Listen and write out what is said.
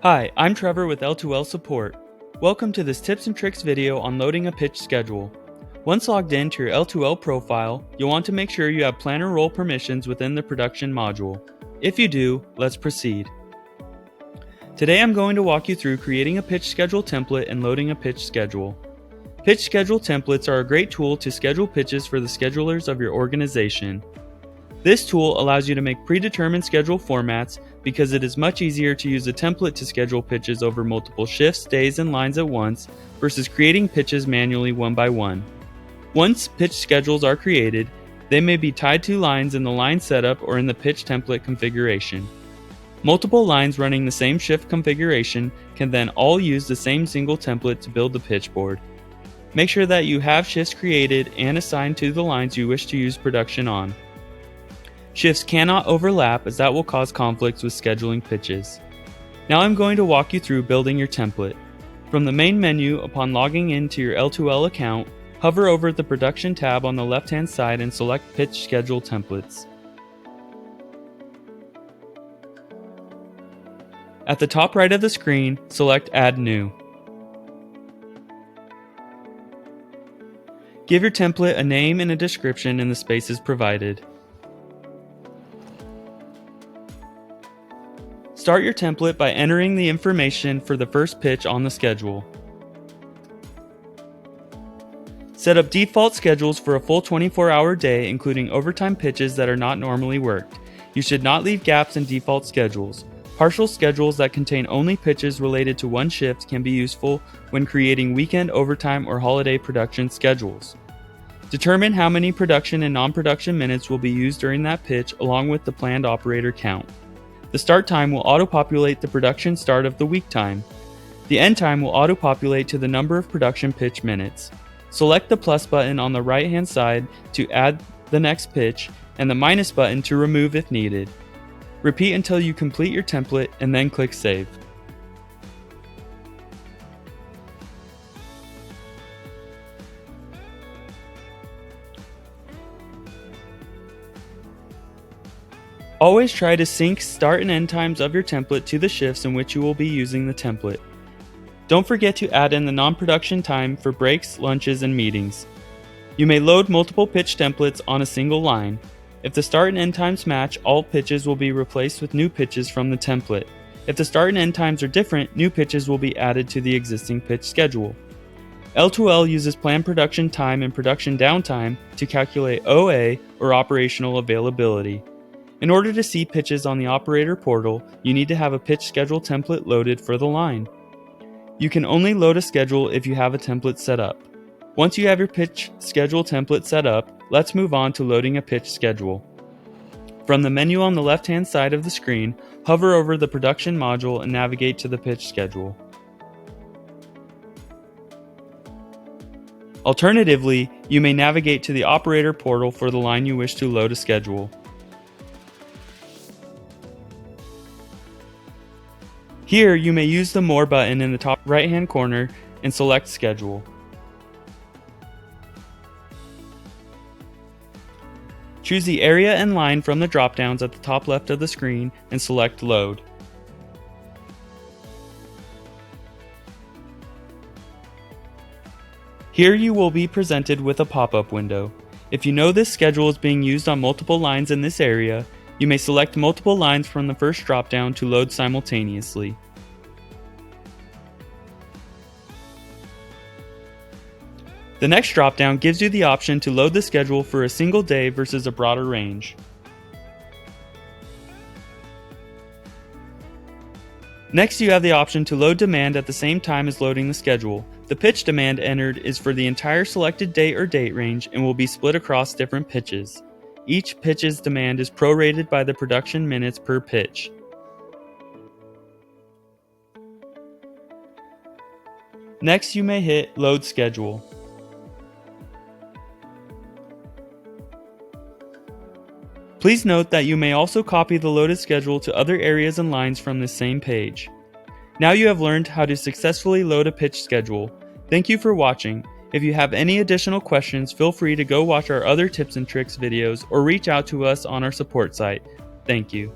Hi, I'm Trevor with L2L Support. Welcome to this tips and tricks video on loading a pitch schedule. Once logged into your L2L profile, you'll want to make sure you have planner role permissions within the production module. If you do, let's proceed. Today I'm going to walk you through creating a pitch schedule template and loading a pitch schedule. Pitch schedule templates are a great tool to schedule pitches for the schedulers of your organization. This tool allows you to make predetermined schedule formats because it is much easier to use a template to schedule pitches over multiple shifts, days, and lines at once versus creating pitches manually one by one. Once pitch schedules are created, they may be tied to lines in the line setup or in the pitch template configuration. Multiple lines running the same shift configuration can then all use the same single template to build the pitch board. Make sure that you have shifts created and assigned to the lines you wish to use production on. Shifts cannot overlap as that will cause conflicts with scheduling pitches. Now I'm going to walk you through building your template. From the main menu, upon logging into your L2L account, hover over the Production tab on the left-hand side and select Pitch Schedule Templates. At the top right of the screen, select Add New. Give your template a name and a description in the spaces provided. Start your template by entering the information for the first pitch on the schedule. Set up default schedules for a full 24-hour day, including overtime pitches that are not normally worked. You should not leave gaps in default schedules. Partial schedules that contain only pitches related to one shift can be useful when creating weekend, overtime, or holiday production schedules. Determine how many production and non-production minutes will be used during that pitch along with the planned operator count. The start time will auto-populate the production start of the week time. The end time will auto-populate to the number of production pitch minutes. Select the plus button on the right-hand side to add the next pitch and the minus button to remove if needed. Repeat until you complete your template and then click Save. Always try to sync start and end times of your template to the shifts in which you will be using the template. Don't forget to add in the non-production time for breaks, lunches, and meetings. You may load multiple pitch templates on a single line. If the start and end times match, all pitches will be replaced with new pitches from the template. If the start and end times are different, new pitches will be added to the existing pitch schedule. L2L uses planned production time and production downtime to calculate OA, or operational availability. In order to see pitches on the operator portal, you need to have a pitch schedule template loaded for the line. You can only load a schedule if you have a template set up. Once you have your pitch schedule template set up, let's move on to loading a pitch schedule. From the menu on the left-hand side of the screen, hover over the production module and navigate to the pitch schedule. Alternatively, you may navigate to the operator portal for the line you wish to load a schedule. Here, you may use the More button in the top right-hand corner and select Schedule. Choose the area and line from the drop-downs at the top left of the screen and select Load. Here you will be presented with a pop-up window. If you know this schedule is being used on multiple lines in this area, you may select multiple lines from the first drop-down to load simultaneously. The next drop-down gives you the option to load the schedule for a single day versus a broader range. Next, you have the option to load demand at the same time as loading the schedule. The pitch demand entered is for the entire selected day or date range and will be split across different pitches. Each pitch's demand is prorated by the production minutes per pitch. Next, you may hit Load Schedule. Please note that you may also copy the loaded schedule to other areas and lines from this same page. Now you have learned how to successfully load a pitch schedule. Thank you for watching. If you have any additional questions, feel free to go watch our other tips and tricks videos or reach out to us on our support site. Thank you.